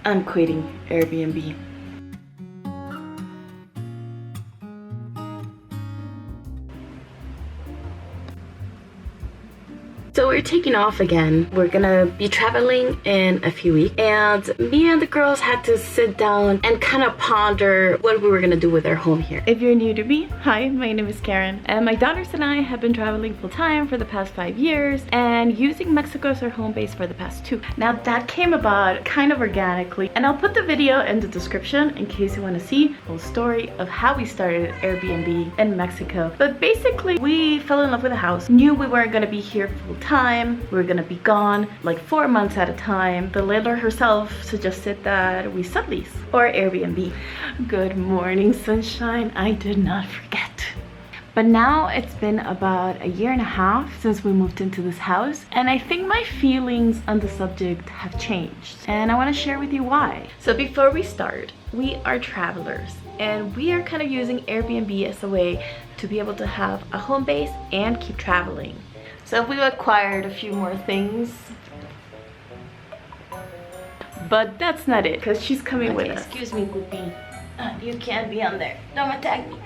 I'm quitting Airbnb. So we're taking off again. We're gonna be traveling in a few weeks, and me and the girls had to sit down and kind of ponder what we were gonna do with our home here. If you're new to me, hi, my name is Karen, and my daughters and I have been traveling full-time for the past 5 years and using Mexico as our home base for the past 2. Now that came about kind of organically, and I'll put the video in the description in case you want to see the whole story of how we started Airbnb in Mexico. But basically, we fell in love with the house, knew we weren't gonna be here full-time, we were gonna be gone like 4 months at a time. The landlord herself suggested that we sublease or Airbnb. Good morning, sunshine. I did not forget. But now it's been about 1.5 years since we moved into this house, and I think my feelings on the subject have changed, and I want to share with you why. So before we start, we are travelers, and we are kind of using Airbnb as a way to be able to have a home base and keep traveling. So we've acquired a few more things, but that's not it, because she's coming with us. Excuse me, Poopy. You can't be on there. Don't attack me.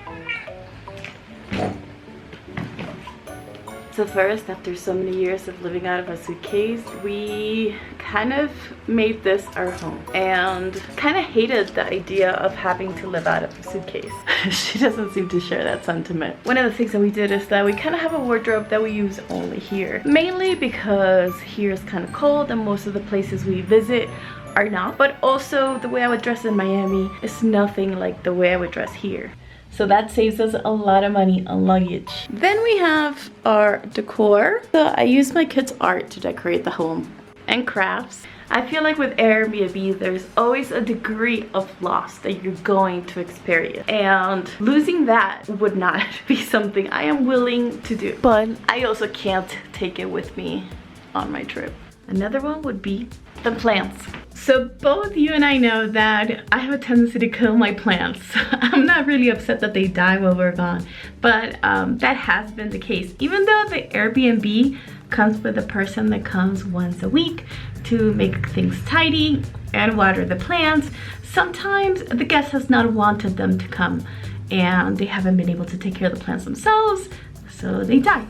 So first, after so many years of living out of a suitcase, we kind of made this our home and kind of hated the idea of having to live out of a suitcase. She doesn't seem to share that sentiment. One of the things that we did is that we kind of have a wardrobe that we use only here. Mainly because here is kind of cold and most of the places we visit are not. But also the way I would dress in Miami is nothing like the way I would dress here. So that saves us a lot of money on luggage. Then we have our decor. So I use my kids' art to decorate the home and crafts. I feel like with Airbnb, there's always a degree of loss that you're going to experience. And losing that would not be something I am willing to do. But I also can't take it with me on my trip. Another one would be the plants. So both you and I know that I have a tendency to kill my plants. I'm not really upset that they die while we're gone, but that has been the case. Even though the Airbnb comes with a person that comes once a week to make things tidy and water the plants, sometimes the guest has not wanted them to come and they haven't been able to take care of the plants themselves, so they die.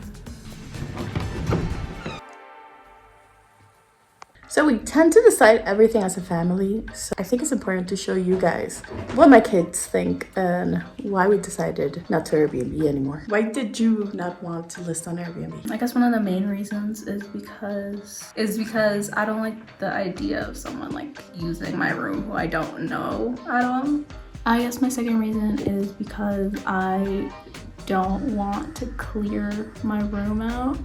So we tend to decide everything as a family, so I think it's important to show you guys what my kids think and why we decided not to Airbnb anymore. Why did you not want to list on Airbnb? I guess one of the main reasons is because I don't like the idea of someone like using my room who I don't know at all. I guess my second reason is because I don't want to clear my room out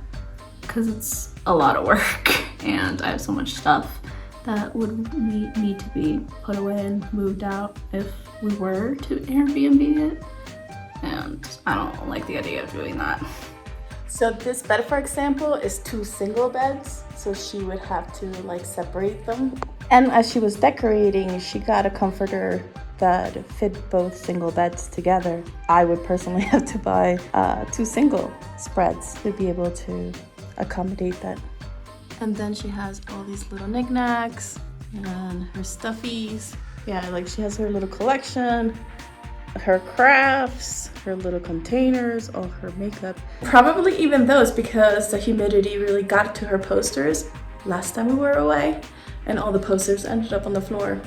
because it's a lot of work. And I have so much stuff that would need to be put away and moved out if we were to Airbnb it. And I don't like the idea of doing that. So this bed, for example, is 2 single beds. So she would have to like separate them. And as she was decorating, she got a comforter that fit both single beds together. I would personally have to buy 2 single spreads to be able to accommodate that. And then she has all these little knickknacks and her stuffies. Yeah, like she has her little collection, her crafts, her little containers, all her makeup. Probably even those because the humidity really got to her posters last time we were away and all the posters ended up on the floor.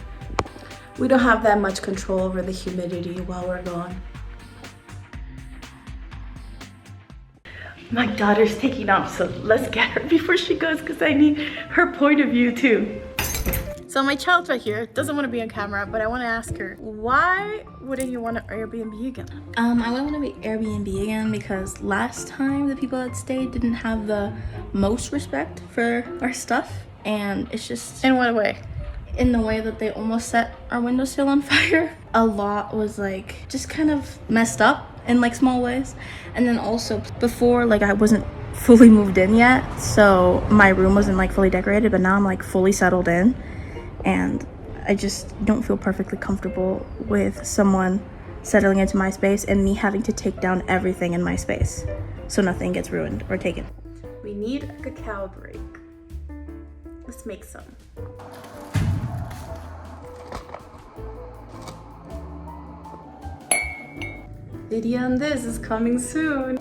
We don't have that much control over the humidity while we're gone. My daughter's taking off, so let's get her before she goes because I need her point of view too. So my child's right here, doesn't want to be on camera, but I want to ask her, why wouldn't you want to Airbnb again? I wouldn't want to be Airbnb again because last time the people that stayed didn't have the most respect for our stuff, and it's just... In what way? In the way that they almost set our windowsill on fire. A lot was like just kind of messed up in like small ways. And then also before, like I wasn't fully moved in yet, so my room wasn't like fully decorated, but now I'm like fully settled in and I just don't feel perfectly comfortable with someone settling into my space and me having to take down everything in my space so nothing gets ruined or taken. We need a cacao break. Let's make some. Video on this is coming soon.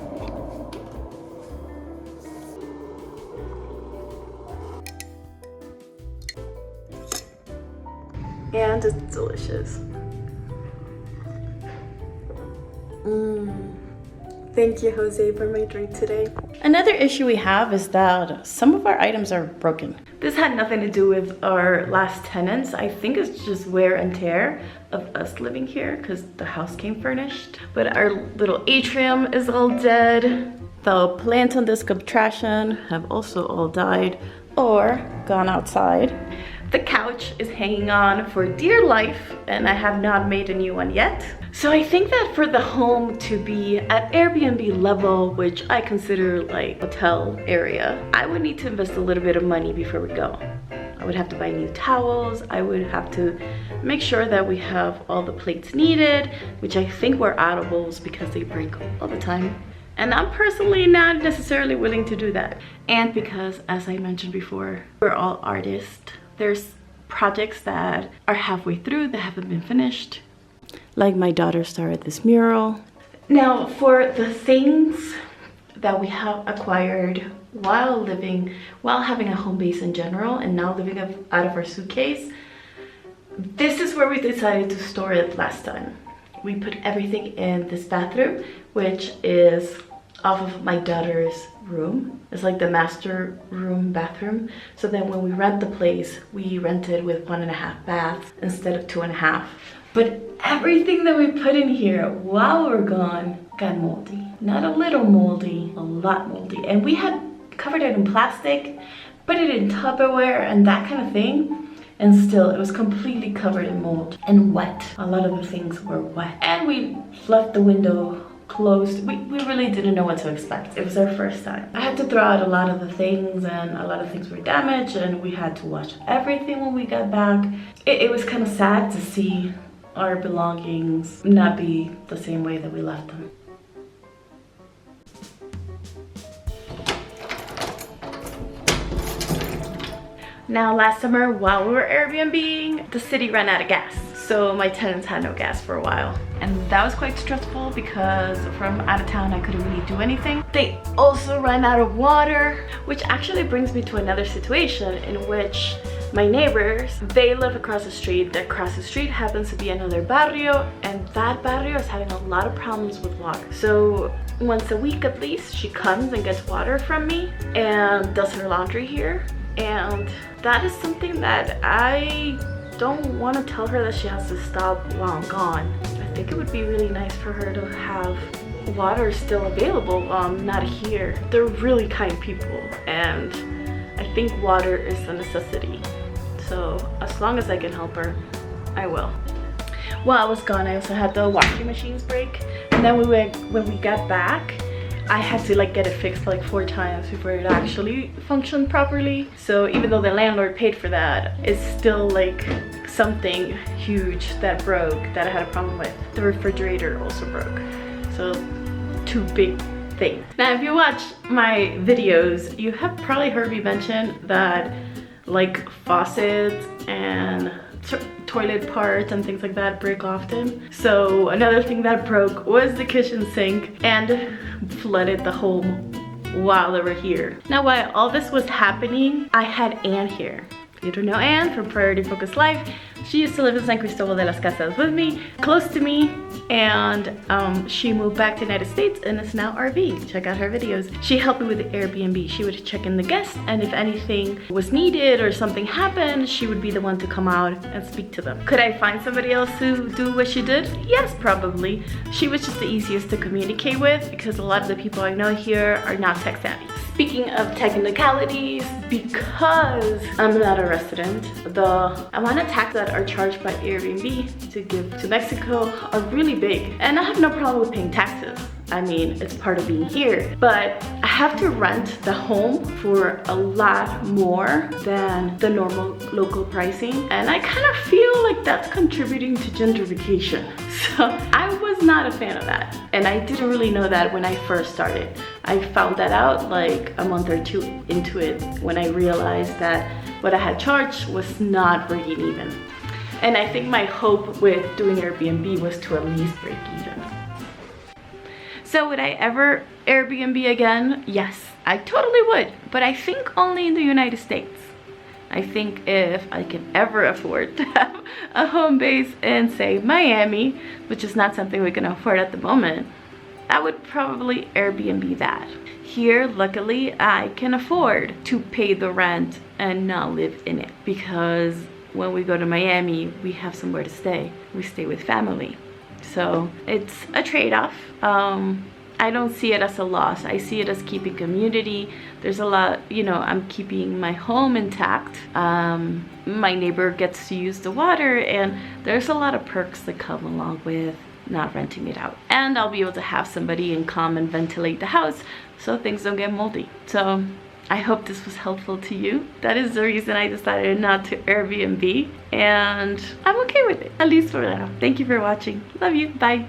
And it's delicious. Thank you, Jose, for my drink today. Another issue we have is that some of our items are broken. This had nothing to do with our last tenants. I think it's just wear and tear of us living here because the house came furnished. But our little atrium is all dead. The plants on this contraption have also all died or gone outside. The couch is hanging on for dear life and I have not made a new one yet. So I think that for the home to be at Airbnb level, which I consider like hotel area, I would need to invest a little bit of money before we go. I would have to buy new towels. I would have to make sure that we have all the plates needed, which I think were out of bowls because they break all the time. And I'm personally not necessarily willing to do that. And because, as I mentioned before, we're all artists. There's projects that are halfway through that haven't been finished. Like my daughter started this mural. Now for the things that we have acquired while having a home base in general and now living out of our suitcase, this is where we decided to store it last time. We put everything in this bathroom, which is off of my daughter's room. It's like the master room bathroom. So then when we rent the place, we rented with 1.5 baths instead of 2.5. But everything that we put in here while we're gone got moldy. Not a little moldy, a lot moldy. And we had covered it in plastic, put it in Tupperware and that kind of thing. And still, it was completely covered in mold and wet. A lot of the things were wet. And we left the window closed. We really didn't know what to expect. It was our first time. I had to throw out a lot of the things and a lot of things were damaged and we had to wash everything when we got back. It was kind of sad to see our belongings not be the same way that we left them. Now last summer while we were Airbnb-ing, the city ran out of gas. So my tenants had no gas for a while. And that was quite stressful because from out of town I couldn't really do anything. They also ran out of water, which actually brings me to another situation in which my neighbors, they live across the street. Across the street happens to be another barrio, and that barrio is having a lot of problems with water. So once a week at least, she comes and gets water from me and does her laundry here. And that is something that I don't want to tell her that she has to stop while I'm gone. I think it would be really nice for her to have water still available while I'm not here. They're really kind people, and I think water is a necessity. So as long as I can help her, I will. While I was gone, I also had the washing machines break, and then when we got back, I had to like get it fixed like 4 times before it actually functioned properly. So even though the landlord paid for that, it's still like something huge that broke that I had a problem with. The refrigerator also broke. So 2 big things. Now if you watch my videos, you have probably heard me mention that like faucets and toilet parts and things like that break often. So another thing that broke was the kitchen sink and flooded the home while they were here. Now while all this was happening, I had Anne here. If you don't know Anne from Priority Focus Life, she used to live in San Cristobal de las Casas with me, close to me, and she moved back to the United States and is now RV. Check out her videos. She helped me with the Airbnb. She would check in the guests, and if anything was needed or something happened, she would be the one to come out and speak to them. Could I find somebody else to do what she did? Yes, probably. She was just the easiest to communicate with because a lot of the people I know here are not tech savvy. Speaking of technicalities, because I'm not a resident, the amount of tax that are charged by Airbnb to give to Mexico are really big. And I have no problem with paying taxes. I mean, it's part of being here. But I have to rent the home for a lot more than the normal local pricing, and I kind of feel like that's contributing to gentrification. So I was not a fan of that, and I didn't really know that when I first started. I found that out like a month or two into it when I realized that what I had charged was not breaking even. And I think my hope with doing Airbnb was to at least break even. So would I ever Airbnb again? Yes, I totally would, but I think only in the United States. I think if I can ever afford to have a home base in, say, Miami, which is not something we can afford at the moment, I would probably Airbnb that. Here, luckily, I can afford to pay the rent and not live in it, because when we go to Miami, we have somewhere to stay. We stay with family. So it's a trade-off. I don't see it as a loss. I see it as keeping community. There's a lot, you know, I'm keeping my home intact. My neighbor gets to use the water, and there's a lot of perks that come along with not renting it out. And I'll be able to have somebody and come and ventilate the house so things don't get moldy. So I hope this was helpful to you. That is the reason I decided not to Airbnb, and I'm okay with it, at least for now. Thank you for watching. Love you. Bye.